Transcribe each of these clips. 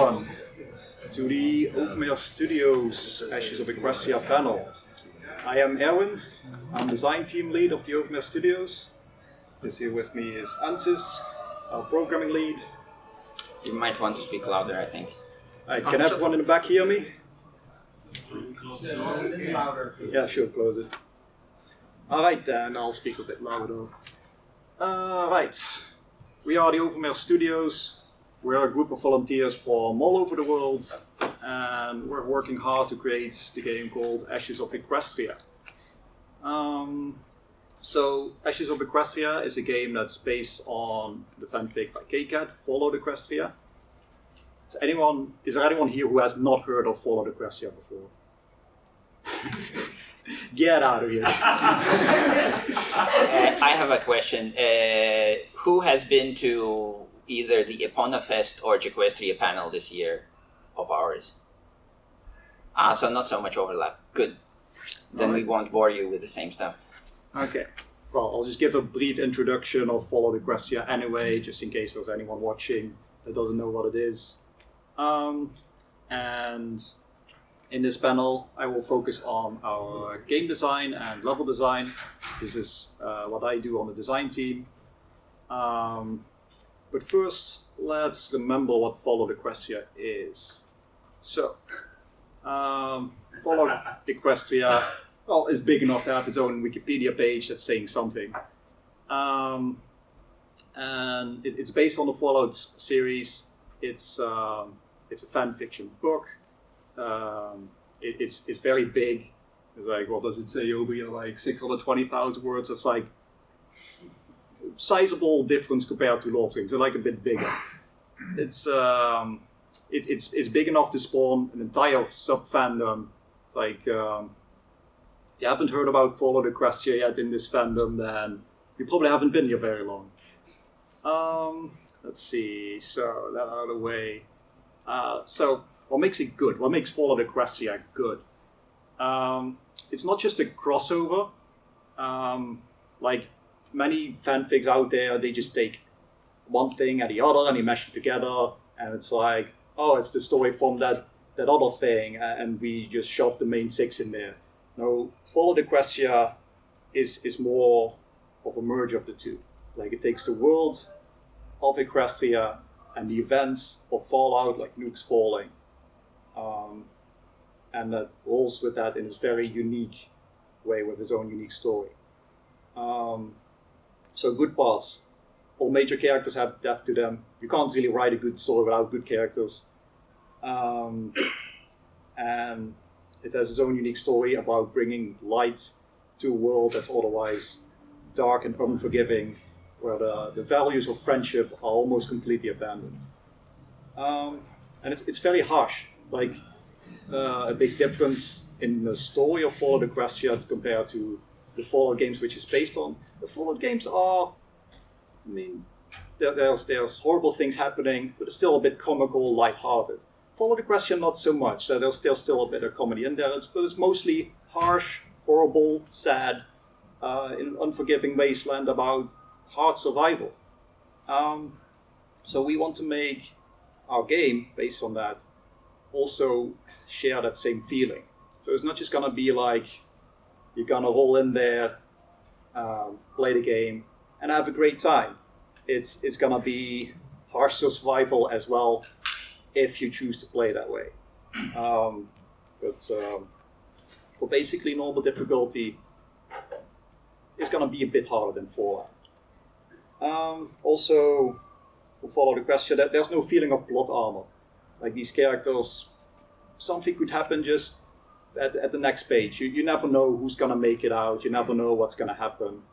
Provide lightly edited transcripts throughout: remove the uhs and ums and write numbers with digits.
everyone to the Overmare Studios Ashes of Equestria panel. I am Erwin, I'm design team lead of the Overmare Studios. This here with me is Ansis, our programming lead. You might want to speak louder, I think. Can everyone in the back hear me? Yeah, sure, close it. Alright then, I'll speak a bit louder. Right, we are the Overmare Studios. We're a group of volunteers from all over the world, and we're working hard to create the game called Ashes of Equestria. So, Ashes of Equestria is a game that's based on the fanfic by KCAT, Followed Equestria. Is there anyone here who has not heard of Followed Equestria before? Get out of here. I have a question. Who has been to either the Epona Fest or Equestria panel this year of ours? So not so much overlap. Good. Then we won't bore you with the same stuff. Okay. Well, I'll just give a brief introduction of Followed Equestria anyway, just in case there's anyone watching that doesn't know what it is. And in this panel, I will focus on our game design and level design. This is what I do on the design team. But first, let's remember what Followed Equestria is. So, Followed Equestria, well, is big enough to have its own Wikipedia page that's saying something. And it's based on the Followed series. It's a fan fiction book. It's very big. It's like, what does it say over here? Like 620,000 words. It's like sizable difference compared to Lord of the Rings. They're like a bit bigger. It's big enough to spawn an entire sub fandom. Like, you haven't heard about Followed Equestria yet in this fandom, then you probably haven't been here very long. Let's see. So that out of the way. So what makes it good? What makes Followed Equestria good? It's not just a crossover. Like many fanfics out there, they just take one thing and the other and they mesh it together, and it's like, oh, it's the story from that other thing, and we just shove the main six in there. No, Followed Equestria is more of a merge of the two. Like, it takes the world of Equestria and the events of Fallout, like nukes falling, and that rolls with that in a very unique way with its own unique story. So good parts. All major characters have depth to them. You can't really write a good story without good characters. And it has its own unique story about bringing light to a world that's otherwise dark and unforgiving, where the values of friendship are almost completely abandoned. And it's very harsh. Like, a big difference in the story of Followed Equestria compared to the Fallout games which is based on. The Fallout games are, I mean, there's horrible things happening, but it's still a bit comical, lighthearted. Followed Equestria, not so much. So there's still a bit of comedy in there, but it's mostly harsh, horrible, sad, in an unforgiving wasteland about hard survival. So we want to make our game, based on that, also share that same feeling. So it's not just gonna be like, you're gonna roll in there, play the game, and have a great time. It's gonna be harsh survival as well, if you choose to play that way. But for basically normal difficulty, it's gonna be a bit harder than Fallout. Also, for Followed Equestria, that there's no feeling of plot armor. Like, these characters, something could happen just at the next page. You never know who's gonna make it out. You never know what's gonna happen.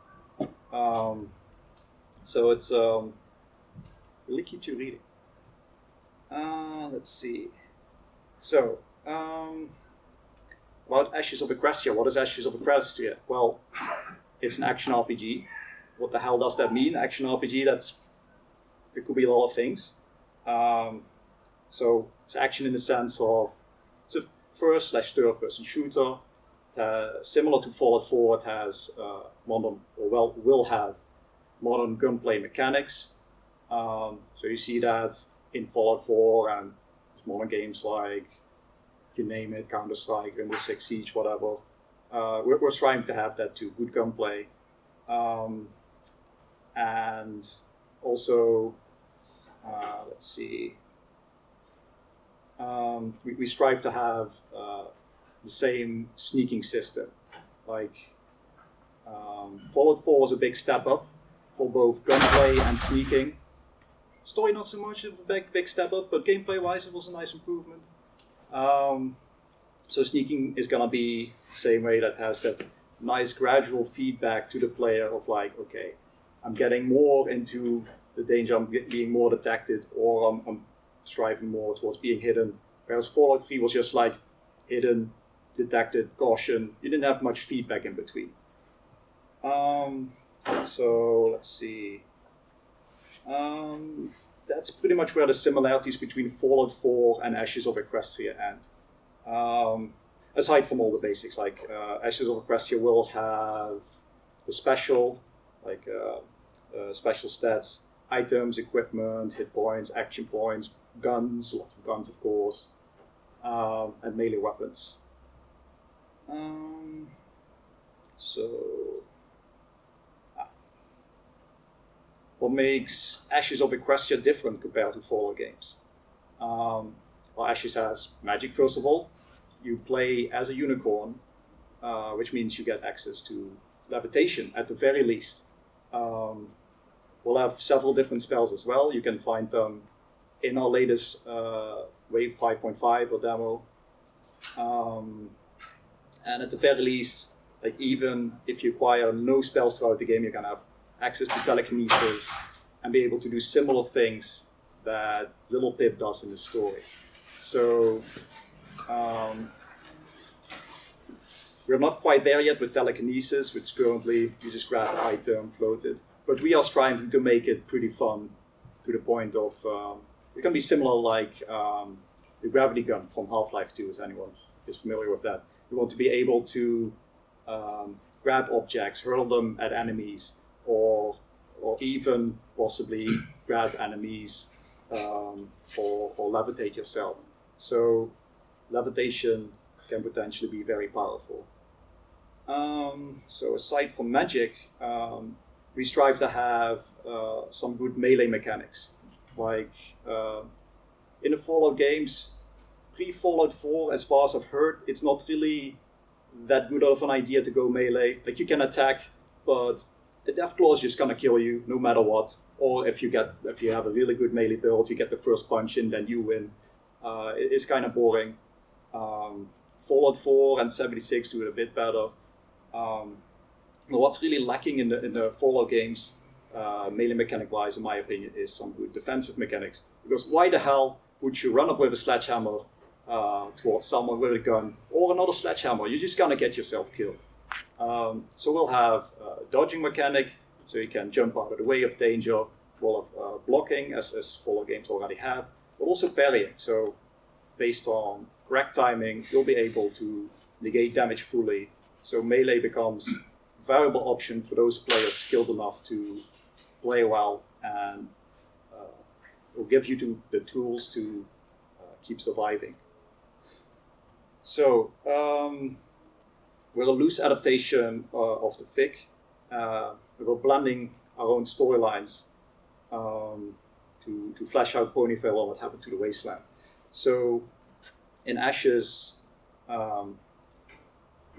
So it's really keeps you reading. Let's see. So, about Ashes of Equestria. What is Ashes of Equestria? Well, it's an action RPG. What the hell does that mean? Action RPG, it could be a lot of things. So it's action in the sense of, it's a first/third person shooter. Similar to Fallout 4, it has will have modern gunplay mechanics. So you see that in Fallout 4, and modern games like, you name it, Counter-Strike, Rainbow Six Siege, whatever. We're striving to have that too, good gunplay. And also, let's see, we strive to have the same sneaking system. Like, Fallout 4 was a big step up for both gunplay and sneaking. Story not so much of a big step up, but gameplay-wise it was a nice improvement. So sneaking is gonna be the same way, that has that nice gradual feedback to the player of like, okay, I'm getting more into the danger, I'm being more detected, or I'm striving more towards being hidden. Whereas Fallout 3 was just like hidden, detected, caution. You didn't have much feedback in between. So let's see. That's pretty much where the similarities between Fallout 4 and Ashes of Equestria end. Aside from all the basics, like Ashes of Equestria will have the special, like special stats, items, equipment, hit points, action points, guns, lots of guns of course, and melee weapons. What makes Ashes of Equestria different compared to Fallout games? Well, Ashes has magic first of all. You play as a unicorn, which means you get access to levitation at the very least. We'll have several different spells as well. You can find them in our latest Wave 5.5 or demo. And at the very least, like even if you acquire no spells throughout the game, you can have access to telekinesis and be able to do similar things that Little Pip does in the story. So we're not quite there yet with telekinesis, which currently you just grab an item, float it. But we are striving to make it pretty fun to the point of it's going to be similar like the gravity gun from Half-Life 2, as anyone is familiar with that. You want to be able to grab objects, hurl them at enemies, or even possibly grab enemies or levitate yourself. So levitation can potentially be very powerful. So aside from magic, we strive to have some good melee mechanics. Like in the Fallout games, pre-Fallout 4, as far as I've heard, it's not really that good of an idea to go melee. Like you can attack, but the Deathclaw is just gonna kill you no matter what. Or if you have a really good melee build, you get the first punch in, then you win. It's kind of boring. Fallout 4 and 76 do it a bit better. What's really lacking in the Fallout games, melee mechanic-wise, in my opinion, is some good defensive mechanics. Because why the hell would you run up with a sledgehammer towards someone with a gun or another sledgehammer? You're just gonna get yourself killed. So we'll have a dodging mechanic, so you can jump out of the way of danger. We'll have blocking, as Fallout games already have, but also parrying. So based on correct timing, you'll be able to negate damage fully. So melee becomes a valuable option for those players skilled enough to play well, and will give you the tools to keep surviving. So we're a loose adaptation of the FIC. We're blending our own storylines to flesh out Ponyville and what happened to the Wasteland. So in Ashes,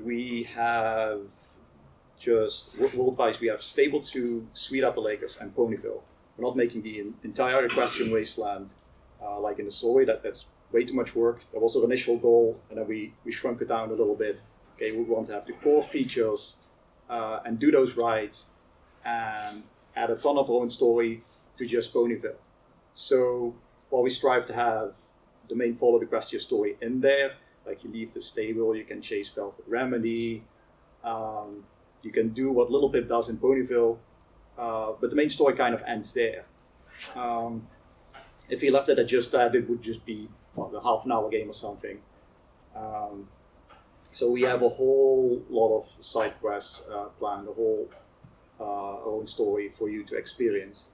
we have just world-wise, we have Stable 2, Sweet Apple Lakers, and Ponyville. We're not making the entire Equestrian Wasteland like in the story. That's way too much work. That was our initial goal, and then we shrunk it down a little bit. Okay, we want to have the core features and do those right, and add a ton of our own story to just Ponyville. So while we strive to have the main Fallout Equestria story in there, like you leave the stable, you can chase Velvet Remedy, you can do what Little Pip does in Ponyville, but the main story kind of ends there. If he left it at just that, it would just be a half an hour game or something. So we have a whole lot of side quests planned, a whole our own story for you to experience.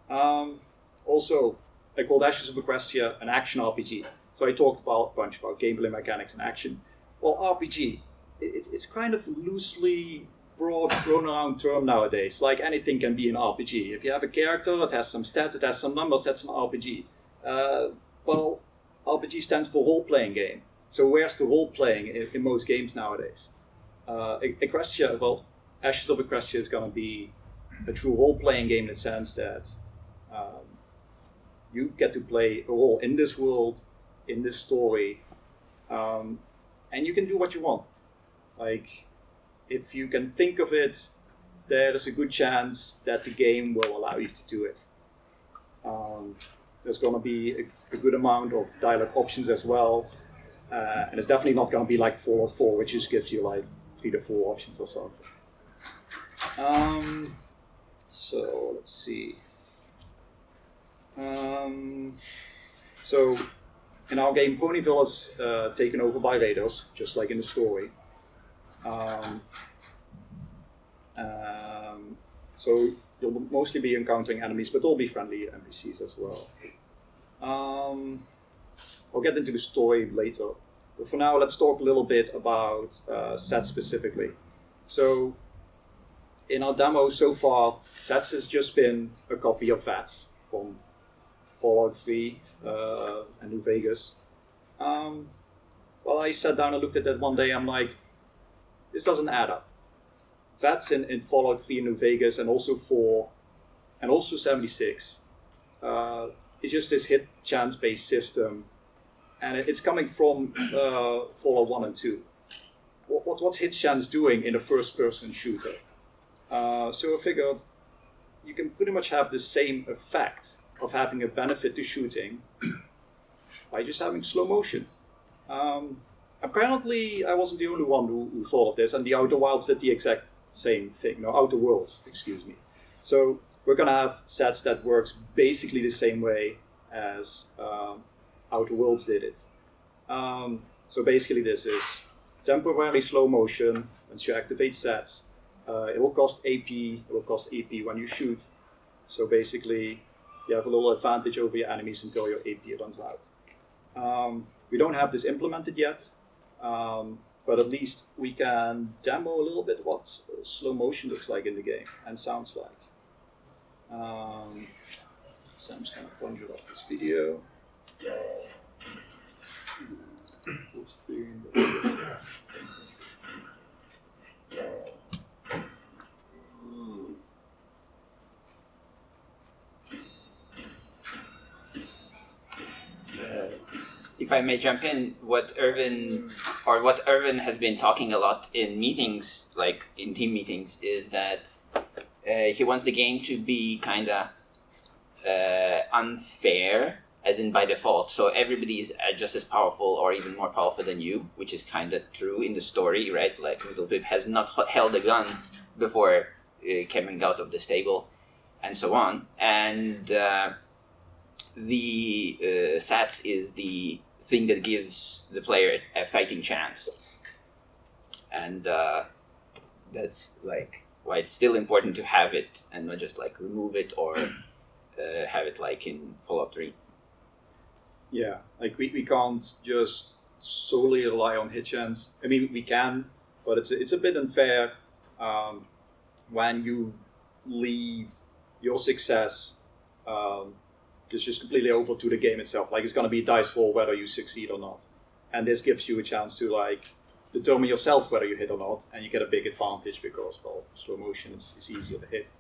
Also, I called Ashes of Equestria an action RPG. So I talked about a bunch about gameplay mechanics and action. Well, RPG, it's kind of loosely broad, thrown around term nowadays. Like anything can be an RPG. If you have a character, it has some stats, it has some numbers, that's an RPG. Well, RPG stands for role-playing game. So where's the role-playing in most games nowadays? Equestria, well, Ashes of Equestria is going to be a true role-playing game in the sense that you get to play a role in this world, in this story, and you can do what you want. Like, if you can think of it, there is a good chance that the game will allow you to do it. There's going to be a good amount of dialogue options as well, and it's definitely not going to be like Fallout 4, which just gives you like 3 to 4 options or something. So let's see. So in our game, Ponyville is taken over by raiders, just like in the story. So you'll mostly be encountering enemies, but there'll be friendly NPCs as well. I'll get into the story later. But for now, let's talk a little bit about sets specifically. So in our demo so far, sets has just been a copy of VATS from Fallout 3 and New Vegas. Well, I sat down and looked at that one day. I'm like, this doesn't add up. VATS in Fallout 3 and New Vegas and also 4 and also 76 is just this hit chance based system, and it's coming from Fallout 1 and 2. What's hit chance doing in a first person shooter? So I figured you can pretty much have the same effect of having a benefit to shooting by just having slow motion. Apparently, I wasn't the only one who thought of this, and the Outer Wilds did the exact same thing. No, Outer Worlds, excuse me. So we're going to have sets that works basically the same way as Outer Worlds did it. So basically this is temporary slow motion. Once you activate sets, it will cost AP. It will cost AP when you shoot. So basically, you have a little advantage over your enemies until your AP runs out. We don't have this implemented yet, but at least we can demo a little bit what slow motion looks like in the game and sounds like. So I'm just going to conjure up this video. Full screen. If I may jump in, what Irvin has been talking a lot in meetings, like in team meetings, is that he wants the game to be kind of unfair, as in by default. So everybody is just as powerful or even more powerful than you, which is kind of true in the story, right? Like Little Pip has not held a gun before coming out of the stable, and so on. And the SATS is the thing that gives the player a fighting chance. And that's like why it's still important to have it and not just like remove it or have it like in Fallout 3. Yeah, like we can't just solely rely on hit chance. I mean, we can, but it's a bit unfair when you leave your success it's just completely over to the game itself. Like, it's going to be a dice roll whether you succeed or not. And this gives you a chance to, like, determine yourself whether you hit or not, and you get a big advantage because, well, slow motion is easier to hit.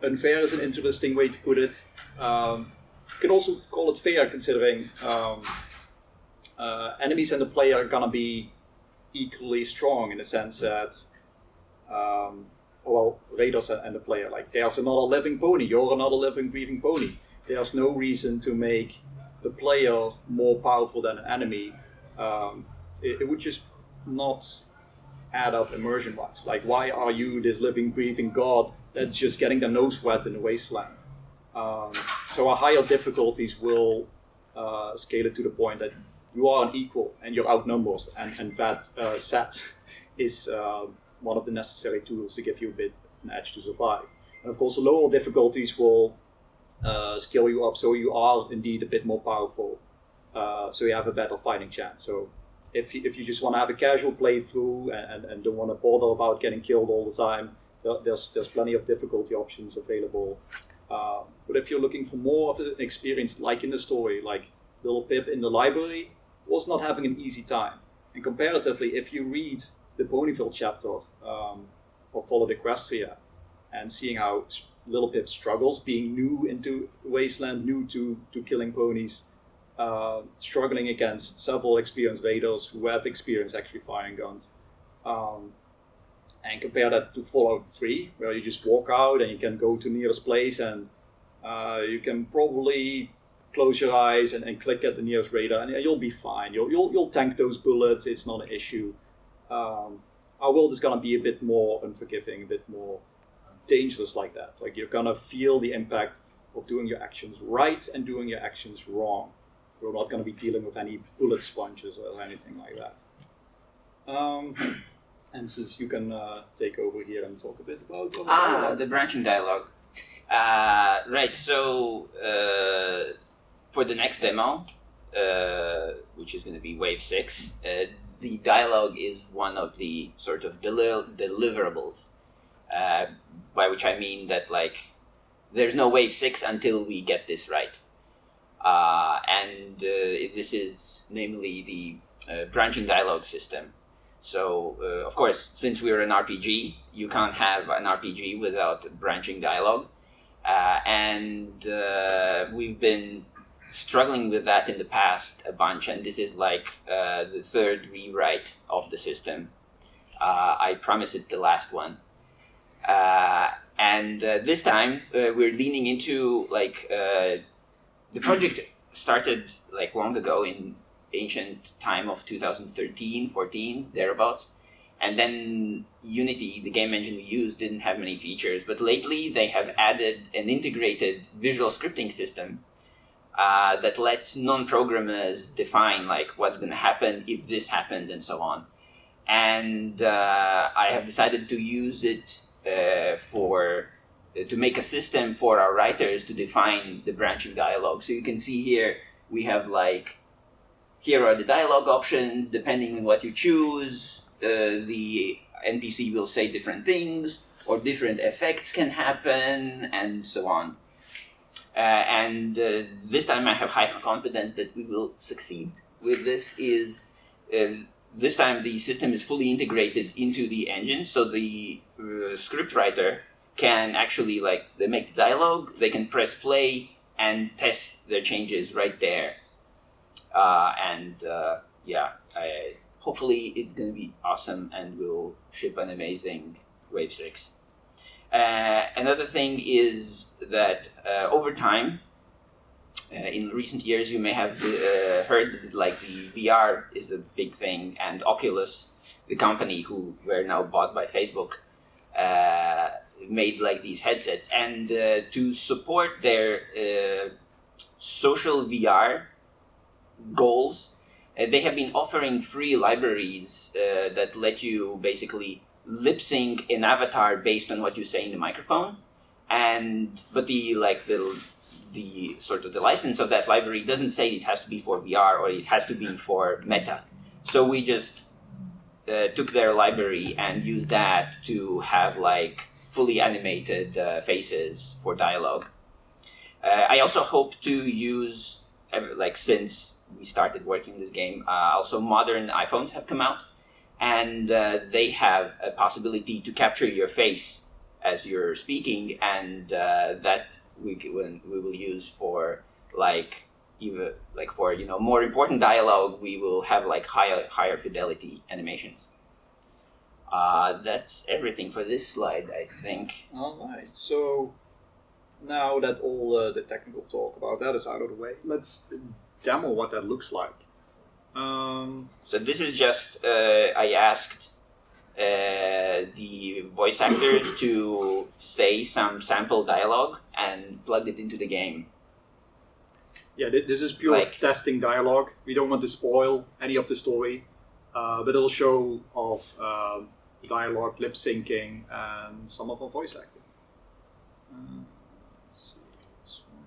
Unfair is an interesting way to put it. You can also call it fair, considering enemies and the player are going to be equally strong in the sense that raiders and the player, like, there's another living pony, you're another living, breathing pony. There's no reason to make the player more powerful than an enemy. It would just not add up immersion-wise. Like, why are you this living, breathing god that's just getting their nose wet in the wasteland? So our higher difficulties will scale it to the point that you are an equal and you're outnumbered, and that SAT is one of the necessary tools to give you a bit an edge to survive. And of course, the lower difficulties will skill you up, so you are indeed a bit more powerful. So you have a better fighting chance. So if you just want to have a casual playthrough and don't want to bother about getting killed all the time, there's plenty of difficulty options available. But if you're looking for more of an experience, like in the story, like little Pip in the library was not having an easy time. And comparatively, if you read the Ponyville chapter of Follow Equestria and seeing how little Pip struggles, being new into Wasteland, new to killing ponies, struggling against several experienced raiders who have experience actually firing guns. And compare that to Fallout 3, where you just walk out and you can go to nearest place and you can probably close your eyes and click at the nearest raider and you'll be fine. You'll tank those bullets, it's not an issue. Our world is gonna be a bit more unforgiving, a bit more dangerous like that. Like you're gonna feel the impact of doing your actions right and doing your actions wrong. We're not gonna be dealing with any bullet sponges or anything like that. And since you can take over here and talk a bit about the branching dialogue. Right, so for the next demo, which is going to be Wave 6, the dialogue is one of the sort of deliverables, by which I mean that, like, there's no Wave 6 until we get this right. And this is namely the branching dialogue system. So, of course, since we're an RPG, you can't have an RPG without branching dialogue. And we've been struggling with that in the past a bunch, and this is like the third rewrite of the system. I promise it's the last one. And this time, we're leaning into, like, the project started, like, long ago in ancient time of 2013, 14, thereabouts. And then Unity, the game engine we used, didn't have many features. But lately, they have added an integrated visual scripting system that lets non-programmers define, like, what's going to happen if this happens and so on. And I have decided to use it to make a system for our writers to define the branching dialogue. So you can see here, we have, like, here are the dialogue options. Depending on what you choose, the NPC will say different things, or different effects can happen, and so on. And this time I have high confidence that we will succeed with this. This time the system is fully integrated into the engine, so the scriptwriter can actually, like, they make the dialogue, they can press play and test their changes right there. Hopefully it's going to be awesome and we'll ship an amazing Wave 6. Another thing is that over time, in recent years, you may have heard that, like, the VR is a big thing, and Oculus, the company who were now bought by Facebook, made, like, these headsets. And to support their social VR goals, they have been offering free libraries that let you basically lip sync an avatar based on what you say in the microphone, but the sort of the license of that library doesn't say it has to be for VR or it has to be for Meta. So we just took their library and used that to have, like, fully animated faces for dialogue. I also hope to use, like, since we started working this game, also modern iPhones have come out, and they have a possibility to capture your face as you're speaking, and that we will use for, like, even, like, for, you know, more important dialogue. We will have, like, higher fidelity animations. That's everything for this slide, I think. All right. So now that all the technical talk about that is out of the way, let's demo what that looks like. So this is just, I asked the voice actors to say some sample dialogue and plugged it into the game. Yeah, this is pure, like, testing dialogue. We don't want to spoil any of the story, but it'll show off dialogue, lip syncing, and some of our voice acting. Let's see this one.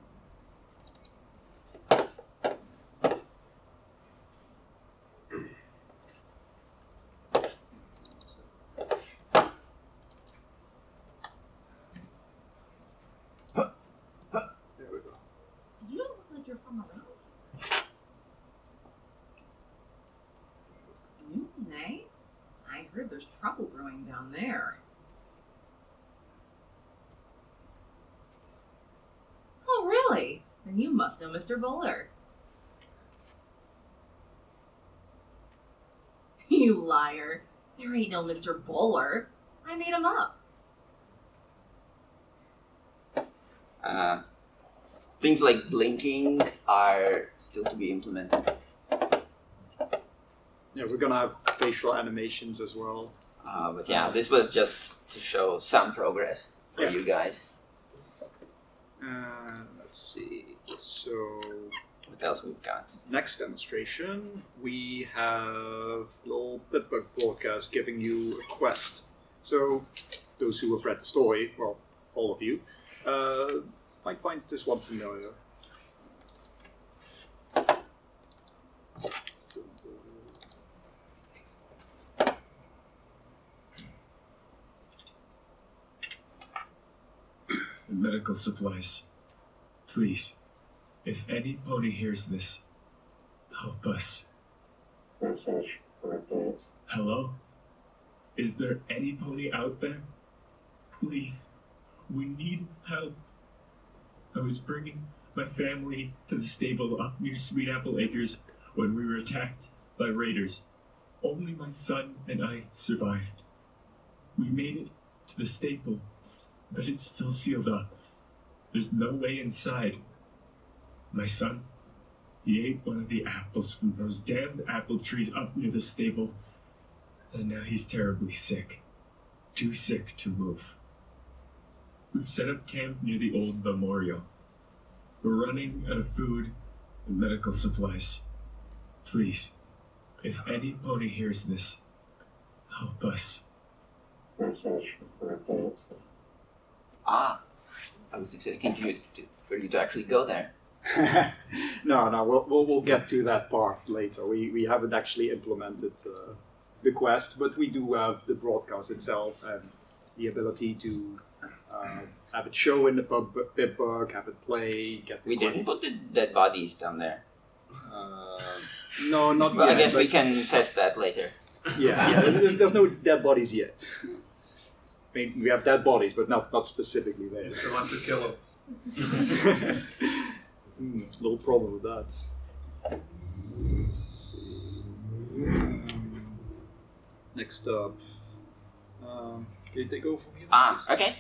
from around? Newton, eh? I heard there's trouble brewing down there. Oh, really? Then you must know Mr. Bowler. You liar. There ain't no Mr. Bowler. I made him up. Things like blinking are still to be implemented. Yeah, we're gonna have facial animations as well. But yeah, this was just to show some progress for you guys. Let's see. So, What else we've got? next demonstration, we have a little Bitbug broadcast giving you a quest. So, those who have read the story, well, all of you, might find this one familiar. Medical supplies. Please, if any pony hears this, help us. Hello? Is there any pony out there? Please, we need help. I was bringing my family to the stable up near Sweet Apple Acres when we were attacked by raiders. Only my son and I survived. We made it to the stable, but it's still sealed up. There's no way inside. My son, he ate one of the apples from those damned apple trees up near the stable, and now he's terribly sick. Too sick to move. We've set up camp near the old memorial. We're running out of food and medical supplies. Please, if any pony hears this, help us. I was expecting for you to actually go there. No, we'll get to that part later. We haven't actually implemented the quest, but we do have the broadcast itself and the ability to have it show in the Bitbug, have it play, get the We didn't put the dead bodies down there. No, not Well, yet. I guess but we can test that later. Yeah, there's no dead bodies yet. I mean, we have dead bodies, but not specifically there. You still have to kill him. Little problem with that. Let's see. Next up, can you take over from here? Okay.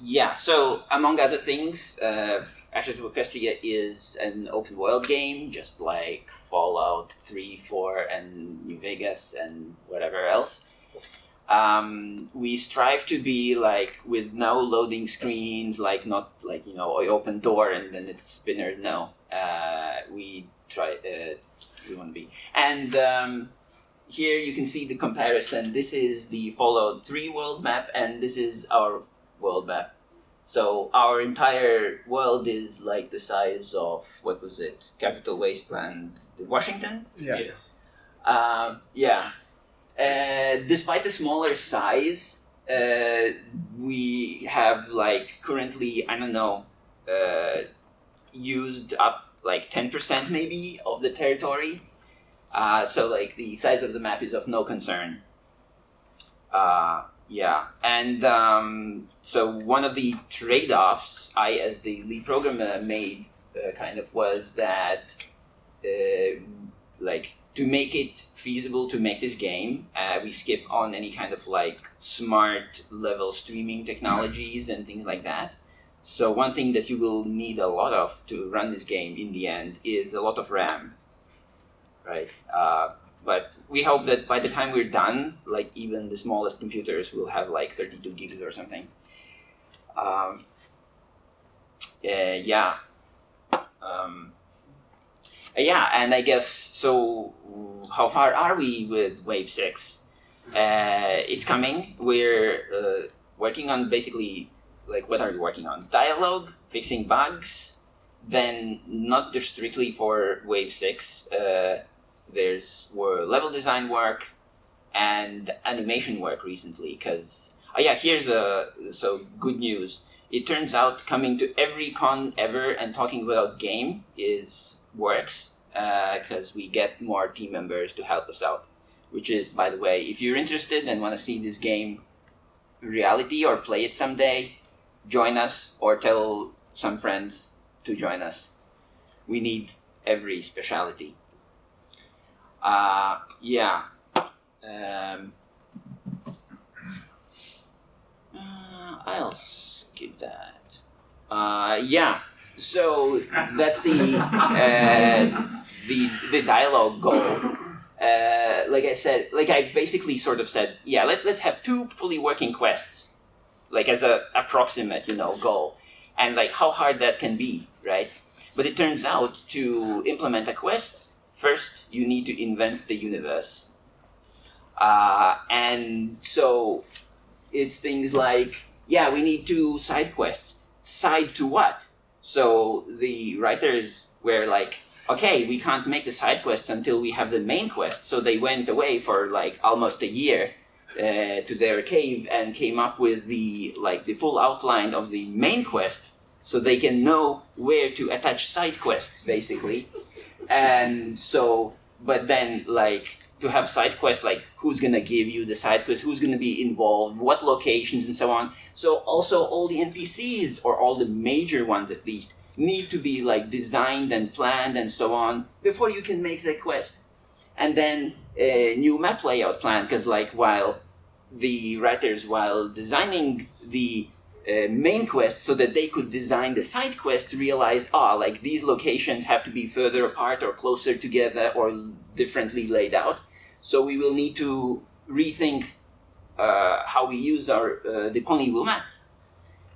Yeah, so among other things, Ashes of Equestria is an open world game, just like Fallout 3, 4, and New Vegas, and whatever else. We strive to be like with no loading screens, like not like I open door and then it's spinner. No, we want to be. And here you can see the comparison. This is the Fallout 3 world map, and this is our world map. So our entire world is like the size of, what was it, Capital Wasteland, Washington? Yeah. Yes. Yeah. Despite the smaller size, we have like currently, used up like 10% maybe of the territory. So like the size of the map is of no concern. Yeah, and so one of the trade-offs I, as the lead programmer, made was that to make it feasible to make this game, we skip on any kind of like smart level streaming technologies and things like that. So one thing that you will need a lot of to run this game in the end is a lot of RAM, right? But we hope that by the time we're done, like even the smallest computers will have like 32 gigs or something. Yeah, and I guess, so how far are we with Wave 6? It's coming. We're working on basically, like, what are we working on? Dialogue, fixing bugs, then not just strictly for Wave 6, there's level design work and animation work recently, because, here's so good news. it turns out coming to every con ever and talking about game works because we get more team members to help us out. Which is, by the way, if you're interested and want to see this game reality or play it someday, join us or tell some friends to join us. We need every specialty. Yeah. I'll skip that. Yeah. So that's the dialogue goal. Like I said, like I basically sort of said, yeah, let's have 2 fully working quests, like as a approximate, goal, and like how hard that can be, right? But it turns out to implement a quest, first you need to invent the universe, and so it's things like, yeah, we need 2 side quests. Side to what? So the writers were like, okay, we can't make the side quests until we have the main quest. So they went away for like almost a year to their cave and came up with the full outline of the main quest, so they can know where to attach side quests, basically. And so, but then like to have side quests, like who's gonna give you the side quest, who's gonna be involved, what locations, and so on. So also all the NPCs, or all the major ones at least, need to be like designed and planned and so on before you can make the quest. And then a new map layout plan, because like while the writers, while designing the main quest so that they could design the side quests, realized, like these locations have to be further apart or closer together or differently laid out. So we will need to rethink how we use the Pony Will map.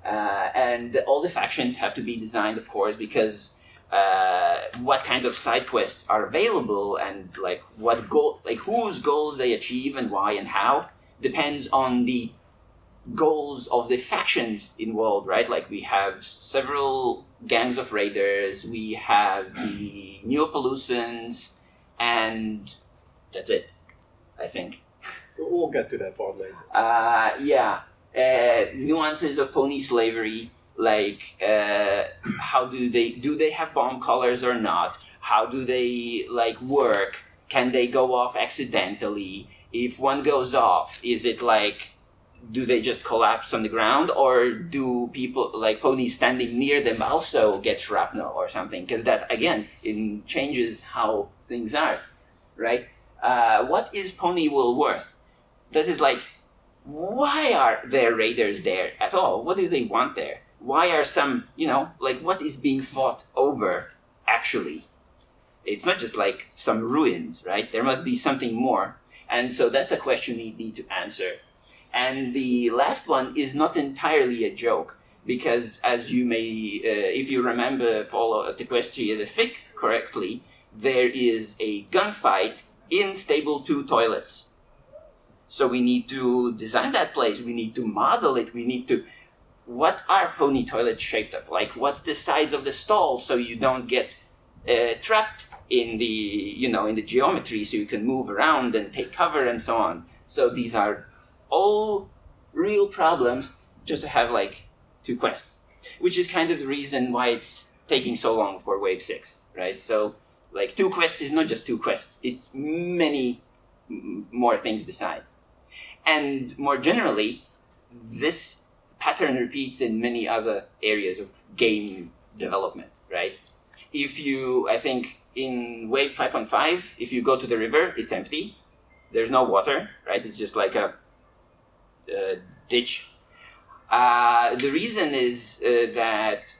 And all the factions have to be designed, of course, because what kinds of side quests are available and like what goal, like whose goals they achieve and why and how, depends on the goals of the factions involved, right? Like we have several gangs of raiders, we have the Neopolucans, and that's it, I think. We'll get to that part later. Yeah. Nuances of pony slavery, like how do they have bomb collars or not? How do they like work? Can they go off accidentally? If one goes off, is it like, do they just collapse on the ground, or do people like ponies standing near them also get shrapnel or something? Because that again changes how things are, right? What is pony wool worth? That is like, why are there raiders there at all? What do they want there? Why are some, like what is being fought over actually? It's not just like some ruins, right? There must be something more. And so that's a question we need to answer. And the last one is not entirely a joke, because as you may, if you remember, follow Equestria the fic correctly, there is a gunfight in Stable 2 toilets. So we need to design that place, we need to model it, we need to... What are pony toilets shaped up? Like, what's the size of the stall so you don't get trapped in the, in the geometry, so you can move around and take cover and so on. So these are all real problems just to have, 2 quests. Which is kind of the reason why it's taking so long for Wave 6, right? So, 2 quests is not just 2 quests. It's many more things besides. And more generally, this pattern repeats in many other areas of game development, right? I think in Wave 5.5, if you go to the river, it's empty. There's no water, right? It's just like a ditch. The reason is that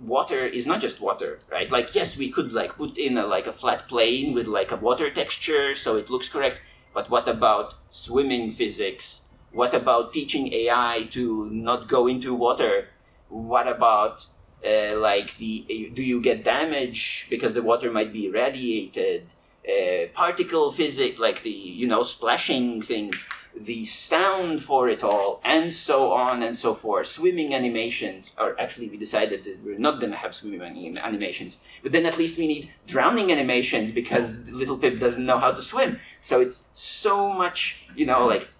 water is not just water, right? Yes, we could put in a flat plane with a water texture so it looks correct. But what about swimming physics? What about teaching AI to not go into water? What about do you get damage because the water might be irradiated? Particle physics, splashing things, the sound for it all, and so on and so forth. Swimming animations, or actually we decided that we're not going to have swimming animations, but then at least we need drowning animations because little Pip doesn't know how to swim. So it's so much,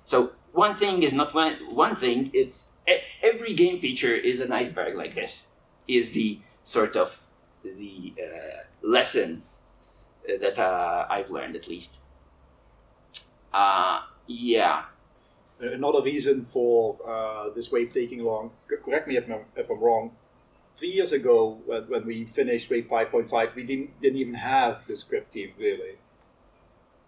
so one thing is not one thing, it's every game feature is an iceberg like this. Is the sort of the lesson that I've learned, at least. Yeah. Another reason for this wave taking long, correct me if I'm wrong, 3 years ago when we finished wave 5.5, we didn't even have the script team, really.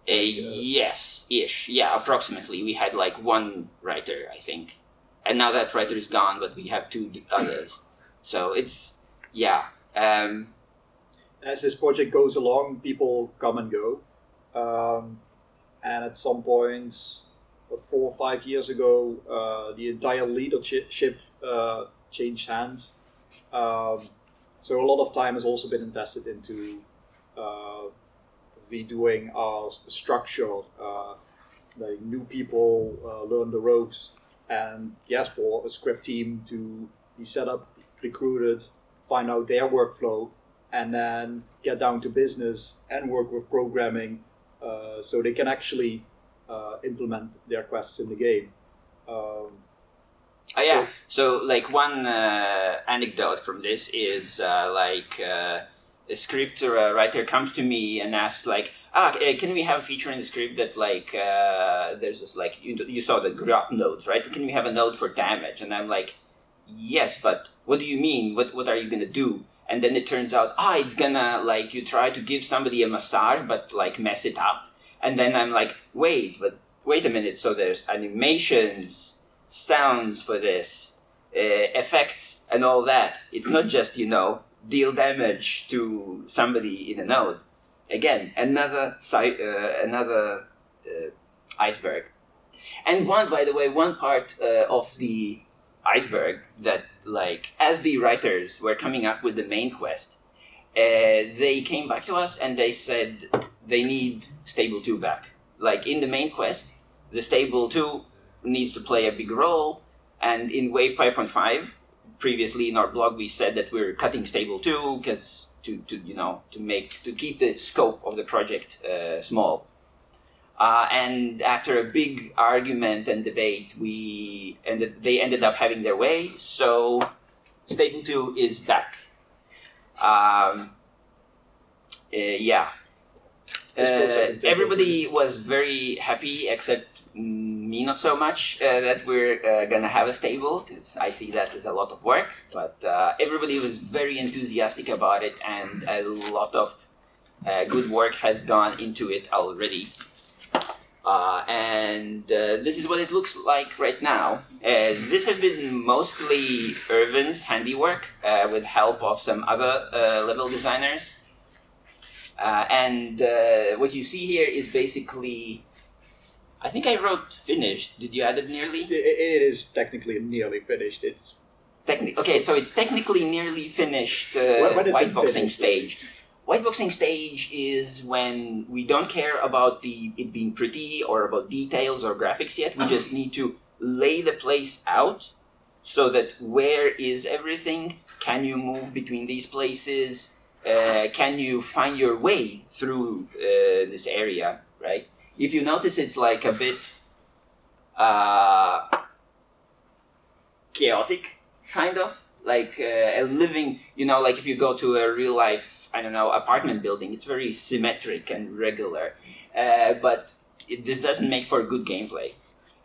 Yes-ish. Yeah, approximately. We had like one writer, I think. And now that writer is gone, but we have two others. So it's, yeah. As this project goes along, people come and go. And at some point, 4 or 5 years ago, the entire leadership changed hands. So a lot of time has also been invested into redoing our structure. Like new people learn the ropes, and yes, for a script team to be set up, recruited, find out their workflow, and then get down to business and work with programming, so they can actually implement their quests in the game. So like one anecdote from this is a script writer comes to me and asks like, can we have a feature in the script that like there's this like you saw the graph nodes, right? Can we have a node for damage? And I'm like, yes, but what do you mean? What are you gonna do? And then it turns out, it's gonna like you try to give somebody a massage but like mess it up. And then I'm like, wait a minute. So there's animations, sounds for this, effects, and all that. It's not just deal damage to somebody in a node. Again, another iceberg. And one part of the iceberg that, like, as the writers were coming up with the main quest, they came back to us and they said they need Stable 2 back. Like, in the main quest, the Stable 2 needs to play a big role, and in Wave 5.5, previously in our blog, we said that we're cutting Stable 2 because to keep the scope of the project small. And after a big argument and debate, they ended up having their way. So Stable 2 is back. Everybody was very happy except me not so much that we're gonna have a stable, because I see that as a lot of work, but everybody was very enthusiastic about it, and a lot of good work has gone into it already. And this is what it looks like right now. This has been mostly Irvin's handiwork with help of some other level designers. And what you see here is basically, I think I wrote finished. Did you add it nearly? It is technically nearly finished. It's okay, so it's technically nearly finished when is it whiteboxing finished? stage. Whiteboxing stage is when we don't care about it being pretty or about details or graphics yet. We just need to lay the place out so that where is everything? Can you move between these places? Can you find your way through this area, right? If you notice, it's like a bit chaotic, kind of. Like a living, like if you go to a real life, apartment building, it's very symmetric and regular. But this doesn't make for good gameplay.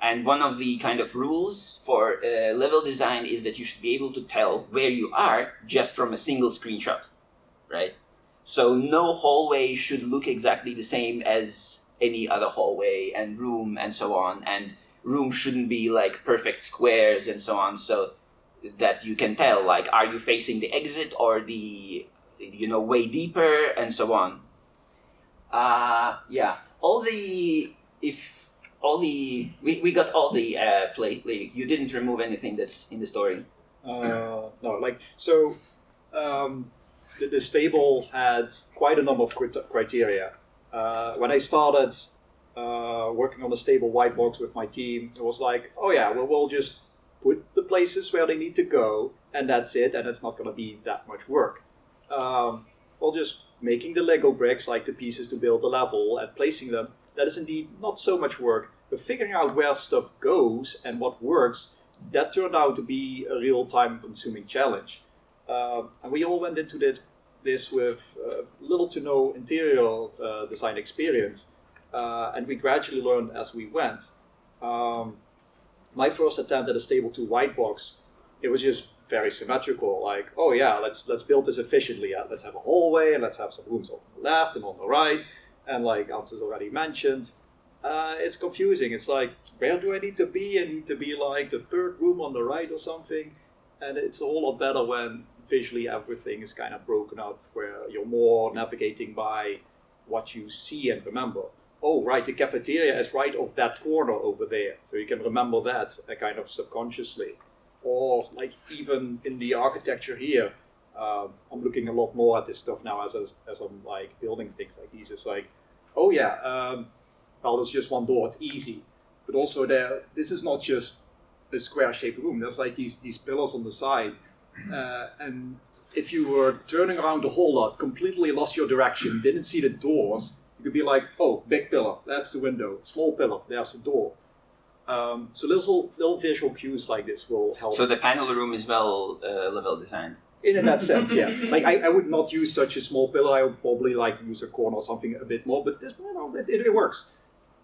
And one of the kind of rules for level design is that you should be able to tell where you are just from a single screenshot, right? So no hallway should look exactly the same as any other hallway and room and so on. And rooms shouldn't be like perfect squares and so on. So that you can tell, like, are you facing the exit or the, way deeper and so on. We got all the play. You didn't remove anything that's in the story. No, the stable had quite a number of criteria. When I started working on the stable white box with my team, it was like, we'll just put the places where they need to go, and that's it, and it's not going to be that much work. Just making the Lego bricks, like the pieces to build the level, and placing them, that is indeed not so much work, but figuring out where stuff goes and what works, that turned out to be a real time-consuming challenge. And we all went into this with little to no interior design experience, and we gradually learned as we went. My first attempt at a Stable 2 white box, it was just very symmetrical. Like, oh yeah, let's build this efficiently. Let's have a hallway, and let's have some rooms on the left and on the right. And like Hans already mentioned, it's confusing. It's like, where do I need to be? I need to be like the third room on the right or something. And it's a whole lot better when visually everything is kind of broken up, where you're more navigating by what you see and remember. Oh, right, the cafeteria is right off that corner over there. So you can remember that kind of subconsciously. Or like even in the architecture here, I'm looking a lot more at this stuff now as I'm like building things like these. It's like, oh yeah, well, there's just one door, it's easy. But also this is not just a square-shaped room. There's like these pillars on the side. And if you were turning around the whole lot, completely lost your direction, didn't see the doors, you could be like, oh, big pillar, that's the window. Small pillar, there's the door. So little visual cues like this will help. So the panel room is well level designed. In that sense, yeah. Like I would not use such a small pillar. I would probably like use a corner or something a bit more. But this, it works.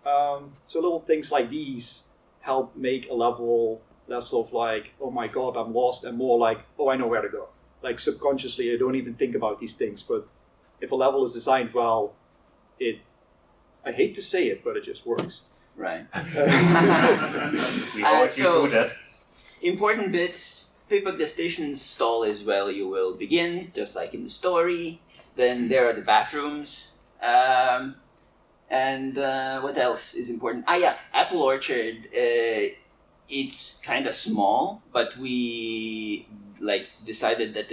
So little things like these help make a level less of like, oh my god, I'm lost, and more like, oh, I know where to go. Like subconsciously, I don't even think about these things. But if a level is designed well, I hate to say it, but it just works. Right. We always so, do that. Important bits. Pick up the station install as well. You will begin, just like in the story. Then there are the bathrooms. And what else is important? Apple Orchard. It's kind of small, but we decided that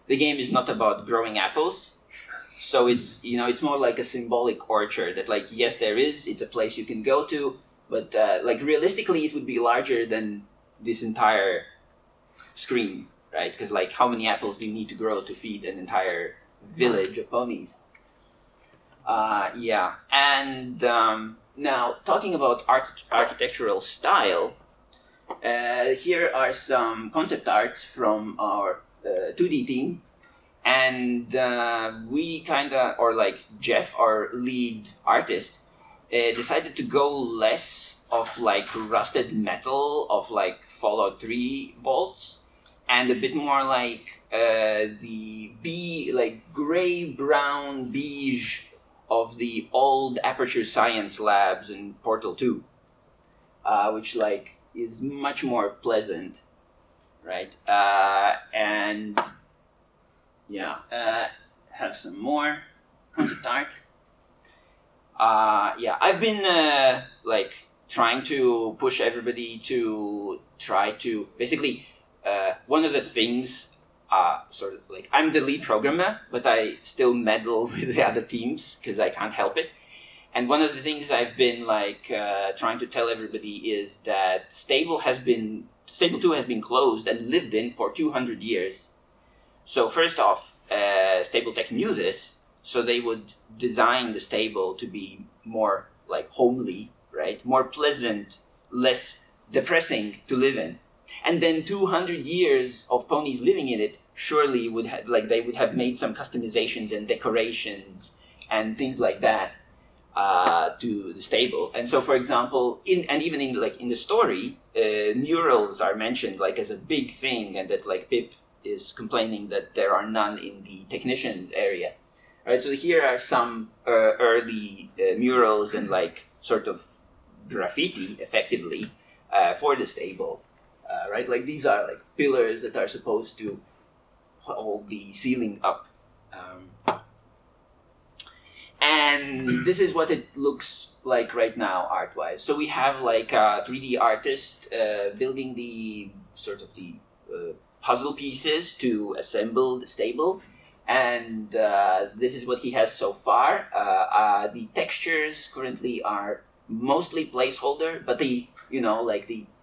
the game is not about growing apples. So it's more like a symbolic orchard that yes, it's a place you can go to, but realistically it would be larger than this entire screen, right? Because how many apples do you need to grow to feed an entire village of ponies? And now talking about architectural style, here are some concept arts from our 2D team. And we Jeff, our lead artist, decided to go less of rusted metal of Fallout 3 vaults, and a bit more the gray brown beige of the old Aperture Science labs in Portal 2, which is much more pleasant, right? And have some more concept art. I've been trying to push everybody to try to basically one of the things I'm the lead programmer, but I still meddle with the other teams because I can't help it. And one of the things I've been trying to tell everybody is that Stable 2 has been closed and lived in for 200 years. So first off, Stable Tech knew this, so they would design the stable to be more homely, right? More pleasant, less depressing to live in. And then 200 years of ponies living in it surely would have they would have made some customizations and decorations and things like that to the stable. And so, for example, even in the story, murals are mentioned as a big thing, and that Pip is complaining that there are none in the technicians area. Right, so here are some early murals and sort of graffiti, effectively, for the stable. Right, these are pillars that are supposed to hold the ceiling up. And this is what it looks like right now, art-wise. So we have a 3D artist building the sort of the puzzle pieces to assemble the stable. And this is what he has so far. The textures currently are mostly placeholder, but the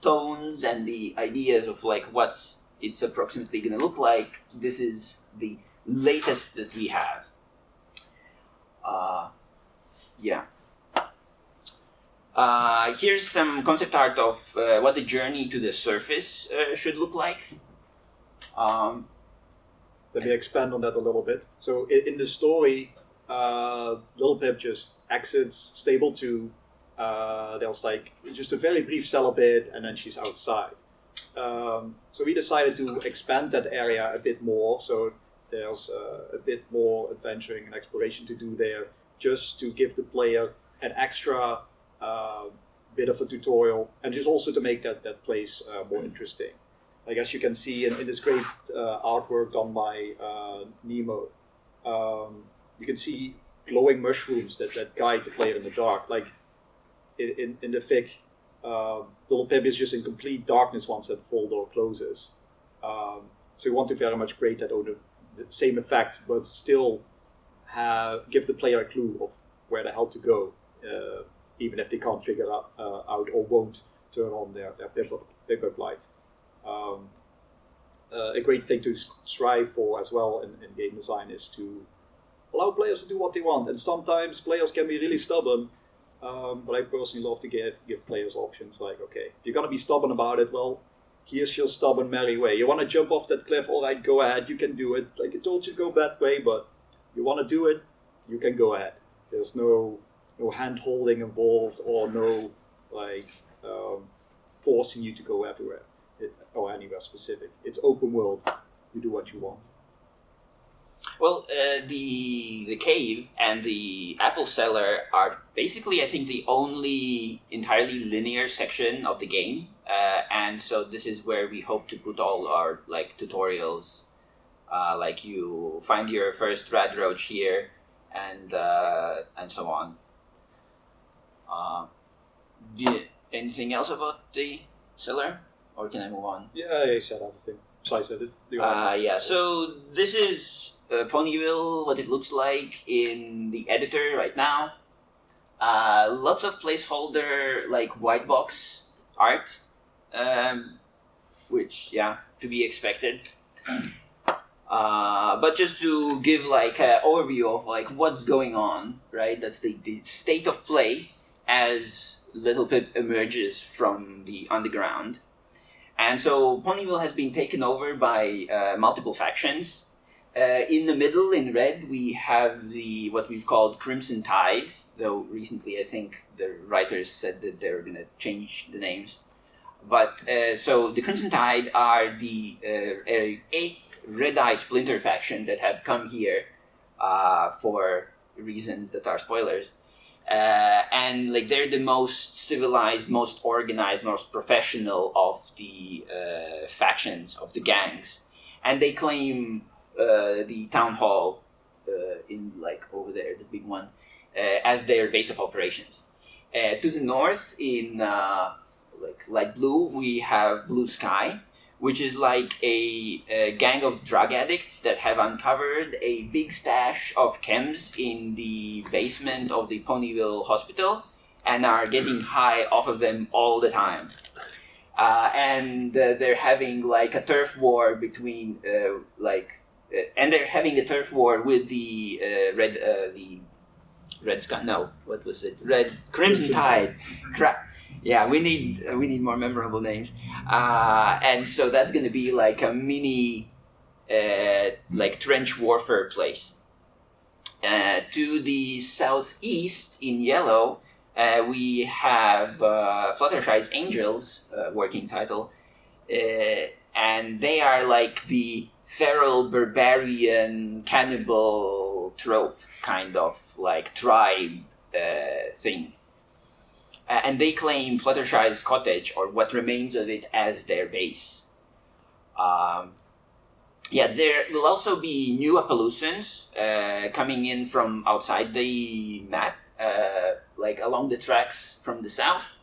tones and the ideas of what's it's approximately going to look like, this is the latest that we have. Here's some concept art of what the journey to the surface should look like. Let me expand on that a little bit. So in the story, Little Pip just exits Stable 2. There's like just a very brief celibate, and then she's outside. So we decided to expand that area a bit more. So there's a bit more adventuring and exploration to do there, just to give the player an extra bit of a tutorial, and just also to make that place more interesting. Like as you can see in this great artwork done by Nemo, you can see glowing mushrooms that guide the player in the dark. Like in the fic, Little Pip is just in complete darkness once that full door closes. So we want to very much create that the same effect, but still give the player a clue of where the hell to go, even if they can't figure out or won't turn on their pip-up light. A great thing to strive for as well in game design is to allow players to do what they want. And sometimes players can be really stubborn, but I personally love to give players options. Like, okay, if you're going to be stubborn about it, well, here's your stubborn merry way. You want to jump off that cliff? All right, go ahead. You can do it. Like I told you, go that way, but you want to do it, you can go ahead. There's no hand-holding involved or no forcing you to go everywhere or anywhere specific. It's open world. You do what you want. Well, the cave and the apple cellar are basically, I think, the only entirely linear section of the game, and so this is where we hope to put all our tutorials. Like you find your first rad roach here, and so on. Anything else about the cellar, or can I move on? Yeah, I said everything. Besides that, yeah. So this is Ponyville, what it looks like in the editor right now. Lots of placeholder white box art, which to be expected. But just to give an overview of what's going on, right? That's the state of play as Little Pip emerges from the underground. And so Ponyville has been taken over by multiple factions. In the middle, in red, we have what we've called Crimson Tide, though recently I think the writers said that they were going to change the names. But so the Crimson Tide are a Red Eye Splinter faction that have come here for reasons that are spoilers. And they're the most civilized, most organized, most professional of the factions, of the gangs. And they claim the town hall in over there, the big one, as their base of operations. To the north, in light blue, we have Blue Sky, which is a gang of drug addicts that have uncovered a big stash of chems in the basement of the Ponyville Hospital and are getting high off of them all the time. And they're having a turf war between and they're having a turf war with the Red Sky. No, what was it? Crimson Tide. Crap. Yeah, we need more memorable names, and so that's going to be a mini, trench warfare place. To the southeast, in yellow, we have Fluttershy's Angels, working title, and they are the feral barbarian cannibal trope kind of tribe thing. And they claim Fluttershy's cottage, or what remains of it, as their base. There will also be new Appaloosans coming in from outside the map, along the tracks from the south.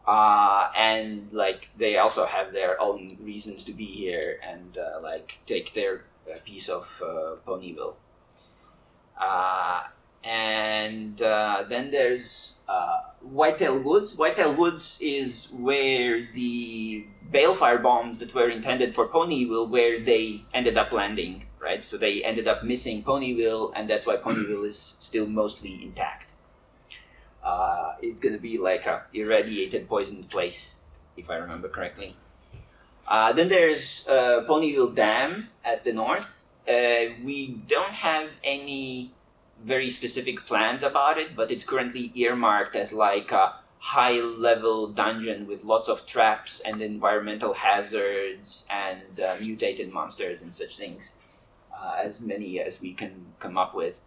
And they also have their own reasons to be here and take their piece of Ponyville. And then there's Whitetail Woods. Whitetail Woods is where the balefire bombs that were intended for Ponyville, where they ended up landing, right? So they ended up missing Ponyville, and that's why Ponyville is still mostly intact. It's gonna be like a irradiated, poisoned place, if I remember correctly. Then there's Ponyville Dam at the north. We don't have any very specific plans about it, but it's currently earmarked as like a high-level dungeon with lots of traps and environmental hazards and mutated monsters and such things, as many as we can come up with.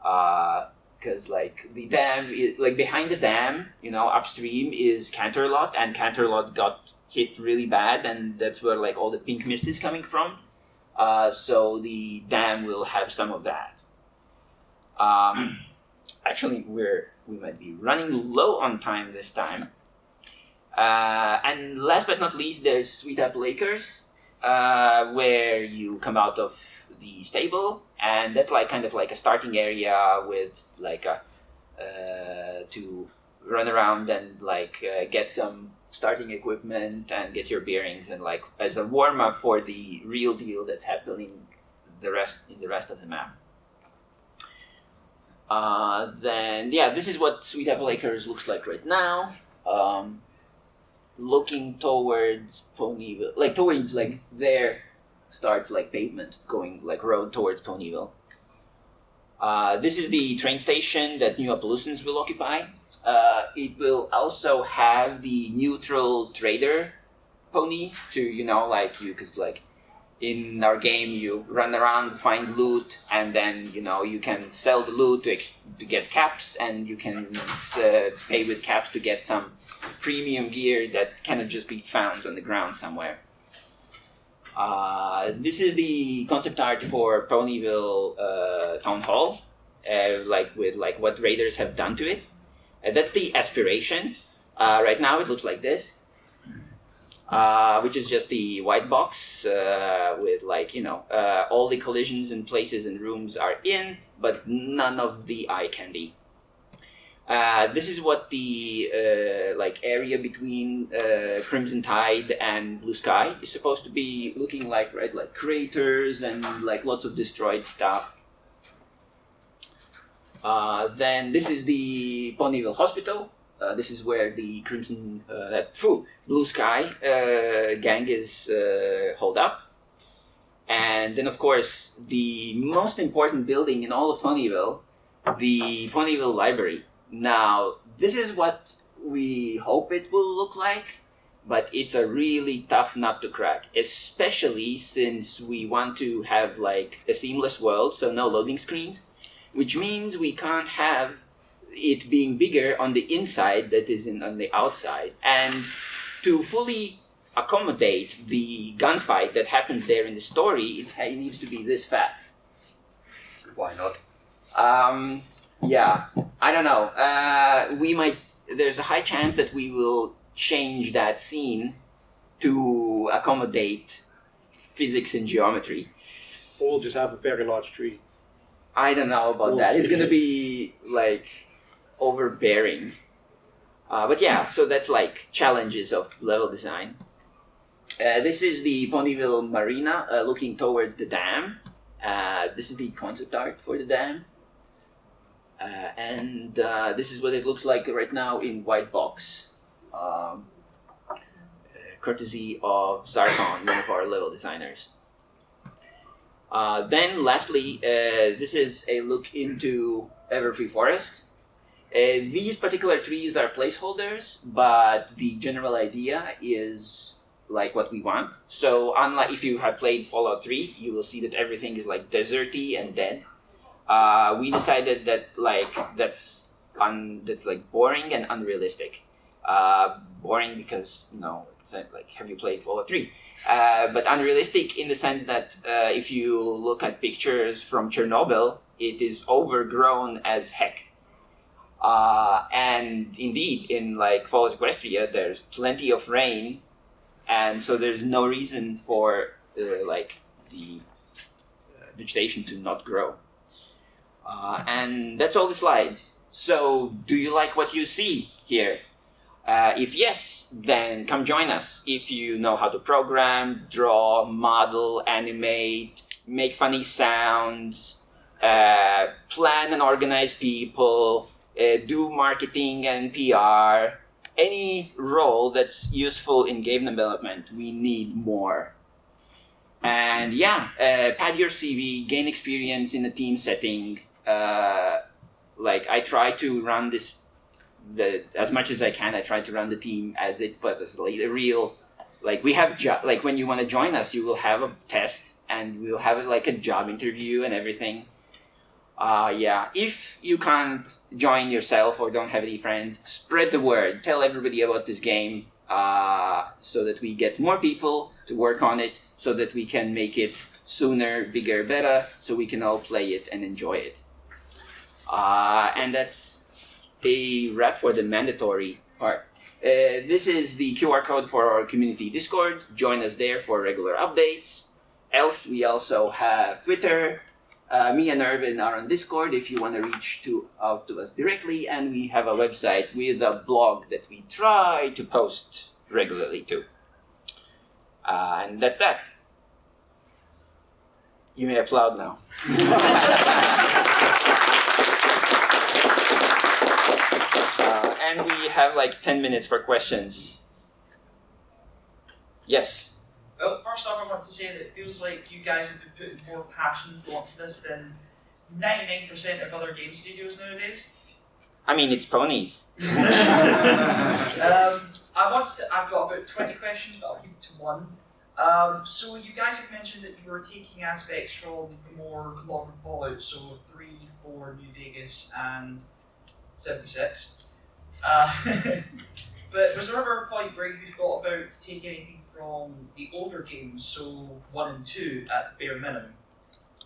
Because like the dam, like behind the dam, upstream is Canterlot, and Canterlot got hit really bad, and that's where like all the pink mist is coming from. So the dam will have some of that. Actually, we might be running low on time this time. And last but not least, there's Sweet Apple Acres, where you come out of the stable, and that's like kind of like a starting area with like to run around and like get some starting equipment and get your bearings, and like as a warm up for the real deal that's happening the rest of the map. Then this is what Sweet Apple Acres looks like right now. Looking towards Ponyville, like towards like there starts like pavement going like road towards Ponyville. This is the train station that New Appaloosans will occupy. It will also have the neutral trader pony to because like in our game you run around, find loot, and then you can sell the loot to get caps, and you can pay with caps to get some premium gear that cannot just be found on the ground somewhere. This is the concept art for Ponyville Town Hall, with what raiders have done to it. That's the aspiration. Right now it looks like this, which is just the white box with all the collisions and places and rooms are in, but none of the eye candy. This is what the area between Crimson Tide and Blue Sky is supposed to be looking like, right? Like craters and like lots of destroyed stuff. Then this is the Ponyville Hospital. This is where the Blue Sky gang is holed up. And then, of course, the most important building in all of Ponyville, the Ponyville Library. Now, this is what we hope it will look like, but it's a really tough nut to crack, especially since we want to have like a seamless world, so no loading screens, which means we can't have it being bigger on the inside that is on the outside. And to fully accommodate the gunfight that happens there in the story, it needs to be this fat. Why not? I don't know. There's a high chance that we will change that scene to accommodate physics and geometry. Or we'll just have a very large tree. I don't know about that. It's gonna be like overbearing. So that's like challenges of level design. This is the Ponyville Marina looking towards the dam. This is the concept art for the dam. And this is what it looks like right now in white box. Courtesy of Zarkon, one of our level designers. Then lastly, this is a look into Everfree Forest. These particular trees are placeholders, but the general idea is like what we want. So unlike if you have played Fallout 3, you will see that everything is like deserty and dead. We decided that that's like boring and unrealistic. Boring because it's like, have you played Fallout 3? But unrealistic in the sense that if you look at pictures from Chernobyl, it is overgrown as heck. And indeed, in like Fallout Equestria, there's plenty of rain, and so there's no reason for the vegetation to not grow. And that's all the slides. So, do you like what you see here? If yes, then come join us. If you know how to program, draw, model, animate, make funny sounds, plan and organize people, do marketing and PR, any role that's useful in game development, we need more. And pad your CV, gain experience in a team setting. I try to run as much as I can. I try to run the team as it was like a real. Like we have when you want to join us, you will have a test and we'll have a job interview and everything. If you can't join yourself or don't have any friends, spread the word. Tell everybody about this game so that we get more people to work on it, so that we can make it sooner, bigger, better, so we can all play it and enjoy it. And that's a wrap for the mandatory part. This is the QR code for our community Discord. Join us there for regular updates. Else, we also have Twitter. Me and Irvin are on Discord if you want to reach out to us directly, and we have a website with a blog that we try to post regularly too. And that's that. You may applaud now. And we have 10 minutes for questions. Yes. Well, first off, I want to say that it feels like you guys have been putting more passion and thought to this than 99% of other game studios nowadays. I mean, it's ponies. I've got about 20 questions, but I'll keep it to one. So you guys have mentioned that you were taking aspects from the more modern Fallout, so 3, 4, New Vegas, and 76. But was there ever a point where you thought about taking anything from the older games, so 1 and 2 at bare minimum?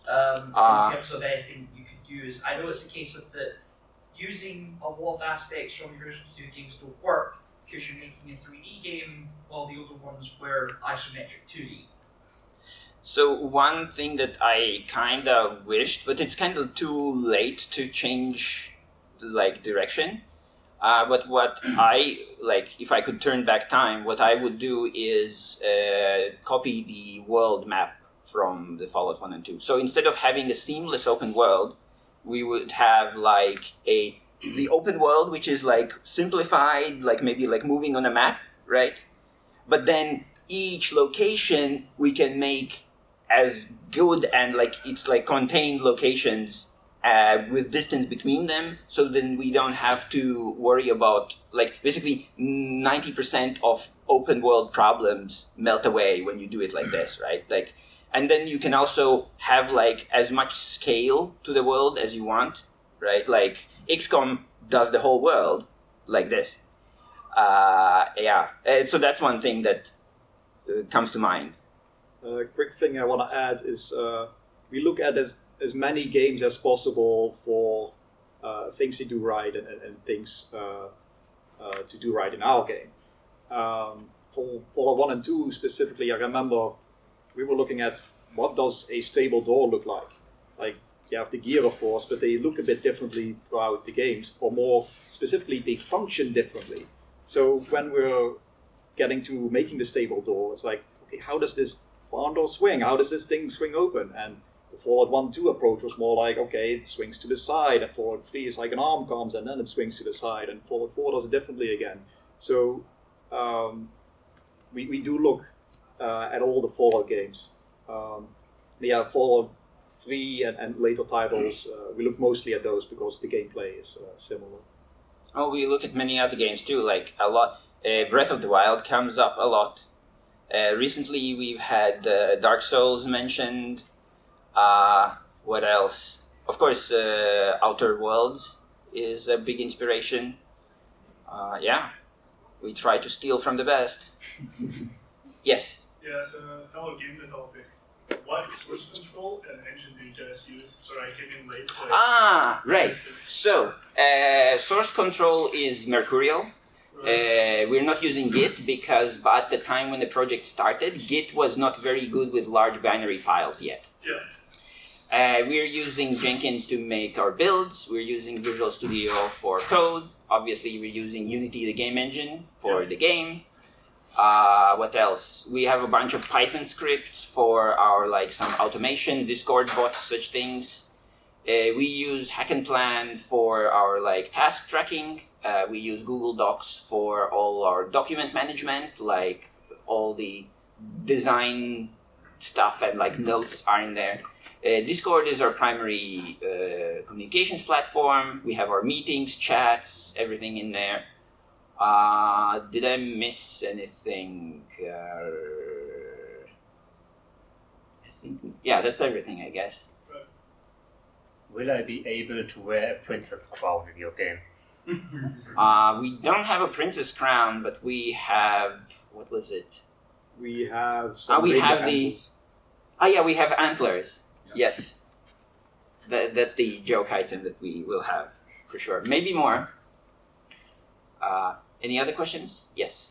In terms of anything you could use? I know it's a case of that using a lot of aspects from your original 2 games don't work because you're making a 3D game while the older ones were isometric 2D. So one thing that I kind of wished, but it's kind of too late to change direction. But what I if I could turn back time, what I would do is copy the world map from the Fallout 1 and 2. So instead of having a seamless open world, we would have the open world, which is simplified, maybe moving on a map, right? But then each location we can make as good and it's contained locations with distance between them, so then we don't have to worry about basically 90% of open world problems melt away when you do it like this, right? And then you can also have as much scale to the world as you want, right? XCOM does the whole world like this. So that's one thing that comes to mind. Quick thing I want to add is we look at as many games as possible for things to do right and things to do right in our game. For Fallout 1 and 2 specifically, I remember we were looking at what does a stable door look like. You have the gear, of course, but they look a bit differently throughout the games, or more specifically, they function differently. So when we're getting to making the stable door, it's okay, how does this barn door swing? How does this thing swing open? And the Fallout 1-2 approach was more okay, it swings to the side, and Fallout 3 is an arm comes and then it swings to the side, and Fallout 4 does it differently again. So we do look at all the Fallout games. Fallout 3 and later titles, we look mostly at those because the gameplay is similar. Oh, we look at many other games too, a lot. Breath of the Wild comes up a lot. Recently we've had Dark Souls mentioned. What else? Of course, Outer Worlds is a big inspiration. We try to steal from the best. Yes? Yeah, as a fellow game developer, what source control and engine do you guys use? Sorry, I came in late. So Right. So, source control is Mercurial. Right. We're not using Git because at the time when the project started, Git was not very good with large binary files yet. Yeah. We're using Jenkins to make our builds. We're using Visual Studio for code. Obviously, we're using Unity, the game engine, for the game. What else? We have a bunch of Python scripts for our some automation, Discord bots, such things. We use Hack and Plan for our like task tracking. We use Google Docs for all our document management, like all the design stuff and like notes are in there. Discord is our primary communications platform. We have our meetings, chats, everything in there. Did I miss anything? I think, yeah, that's everything, I guess. Will I be able to wear a princess crown in your game? We don't have a princess crown, but we have, what was it? We have some. we rainbow have the. antlers. Yeah, we have antlers. Yes. That's the joke item that we will have, for sure. Maybe more. Any other questions? Yes.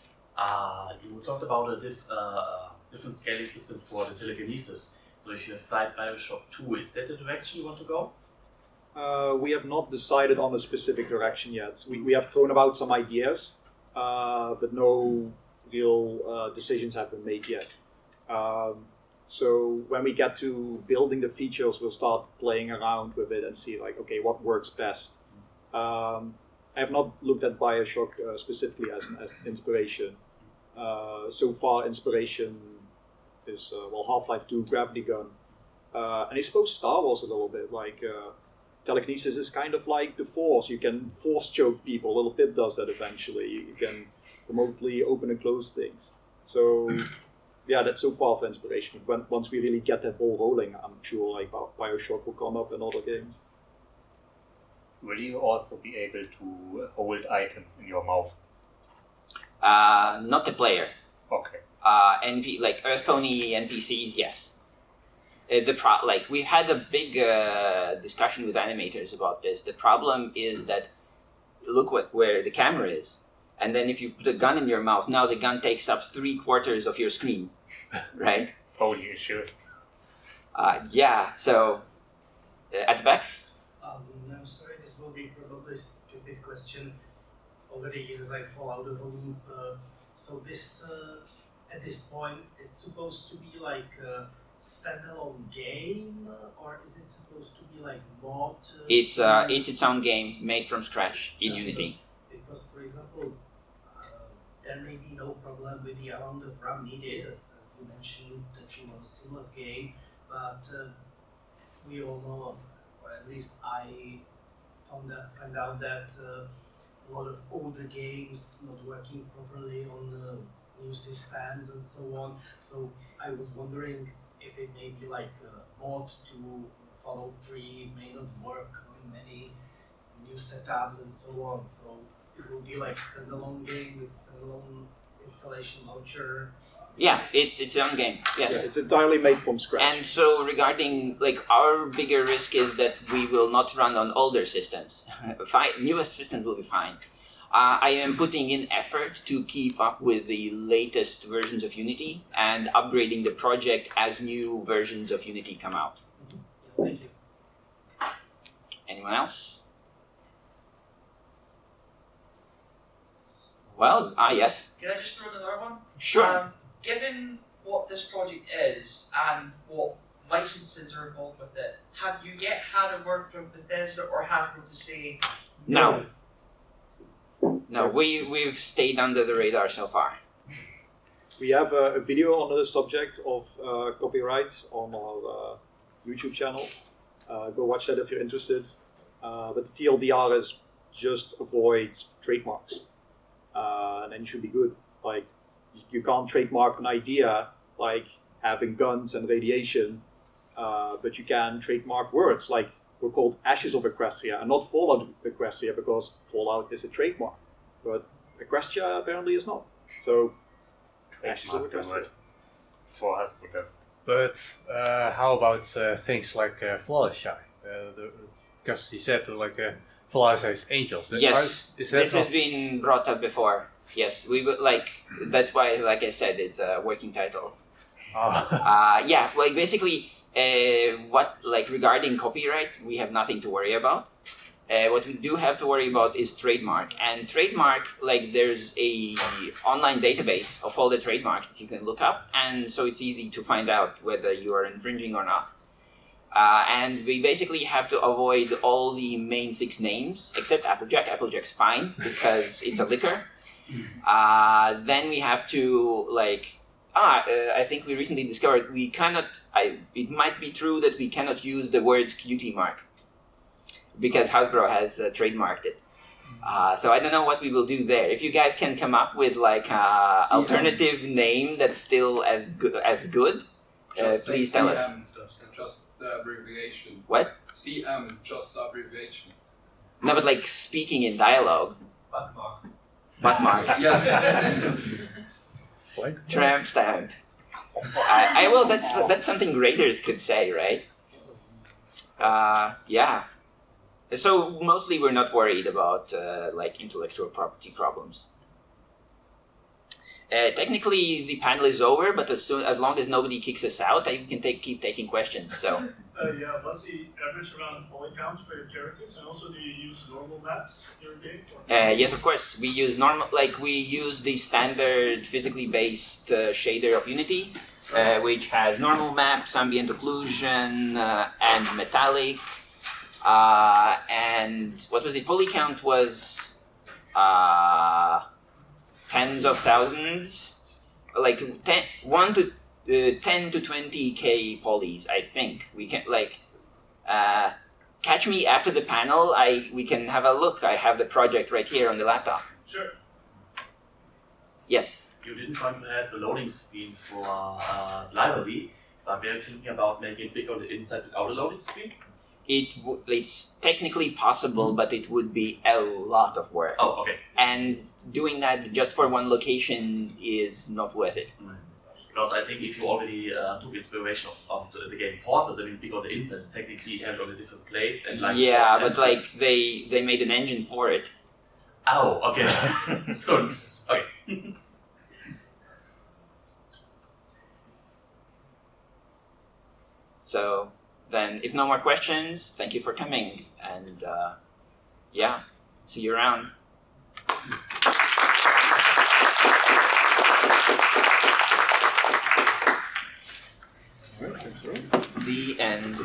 You talked about a different scaling system for the telekinesis. So if you have Bioshock 2, is that the direction you want to go? We have not decided on a specific direction yet. We have thrown about some ideas, but no real decisions have been made yet. So when we get to building the features, we'll start playing around with it and see like, okay, what works best. I have not looked at Bioshock specifically as inspiration. So far, inspiration is Half-Life 2, Gravity Gun, and I suppose Star Wars a little bit. Like telekinesis is kind of like the Force. You can force choke people. Little Pip does that eventually. You can remotely open and close things. So yeah, that's so far for inspiration. Once we really get that ball rolling, I'm sure like Bioshock will come up in other games. Will you also be able to hold items in your mouth? Not the player. Okay. Like Earth Pony NPCs, yes. We had a big discussion with animators about this. The problem is that look where the camera is, and then if you put a gun in your mouth, now the gun takes up 3/4 of your screen, right? Pony issues. Yeah. So at the back. I'm sorry, this will be probably a stupid question. Over the years, I fall out of a loop. So this, at this point, it's supposed to be like a standalone game, or is it supposed to be like mod? It's its own game made from scratch in Unity. Because, for example, there may be no problem with the amount of RAM needed, as you mentioned, that you want a seamless game, but we all know, or at least I found out that a lot of older games not working properly on new systems and so on. So I was wondering if it may be like a mod to Fallout 3 may not work on many new setups and so on. So it will be like standalone game with standalone installation launcher. Yeah, it's its own game. Yes. Yeah, it's entirely made from scratch. And so regarding like our bigger risk is that we will not run on older systems. Newest systems will be fine. I am putting in effort to keep up with the latest versions of Unity and upgrading the project as new versions of Unity come out. Yeah, thank you. Anyone else? Well, yes. Can I just throw in another one? Sure. Given what this project is and what licenses are involved with it, have you yet had a word from Bethesda or Hasbro to say No. No, we've stayed under the radar so far. We have a video on the subject of copyright on our YouTube channel. Go watch that if you're interested. But the TLDR is just avoid trademarks, and then you should be good. Like you can't trademark an idea like having guns and radiation, but you can trademark words like we're called Ashes of Equestria and not Fallout Equestria because Fallout is a trademark, but Equestria apparently is not. So Ashes of Equestria. For us, because But how about things like Flawless? Because he said like Flawless has angels. Yes, Is that this has not- been brought up before. Yes, we would like. That's why, like I said, it's a working title. Oh. Yeah, like basically, regarding copyright, we have nothing to worry about. What we do have to worry about is trademark, and trademark, like there's a online database of all the trademarks that you can look up, and so it's easy to find out whether you are infringing or not. And we basically have to avoid all the main 6 names, except Applejack. Applejack's fine, because it's a liquor. Then we have to, like... I think we recently discovered we cannot... it might be true that we cannot use the words cutie mark, because Hasbro has trademarked it. So I don't know what we will do there. If you guys can come up with, like, alternative name that's still as good, please tell us. Just the abbreviation. What? CM, just the abbreviation. No, but like speaking in dialogue. Buttmark. Yes. Tramp stamp. I will. That's something graders could say, right? Yeah. So mostly we're not worried about like intellectual property problems. Technically, the panel is over, but as long as nobody kicks us out, we can keep taking questions. So. Yeah, what's the average amount of poly count for your characters, and also do you use normal maps in your game? Yes, of course. We use we use the standard physically based shader of Unity, which has normal maps, ambient occlusion, and metallic. And what was the poly count was tens of thousands, like 10 to 20k polys. I think we can catch me after the panel. We can have a look. I have the project right here on the laptop. Sure. Yes. You didn't want to have the loading screen for the library, but we are thinking about making it big on the inside without a loading screen. It's technically possible, but it would be a lot of work. Oh, okay. And doing that just for one location is not worth it. Because I think if you already took inspiration of the game Portals, I mean, big on the inside, technically have it on a different place. And like but like they made an engine for it. Oh, okay. So, okay. So then, if no more questions, thank you for coming, and yeah, see you around. All right, thanks, Roy. The end.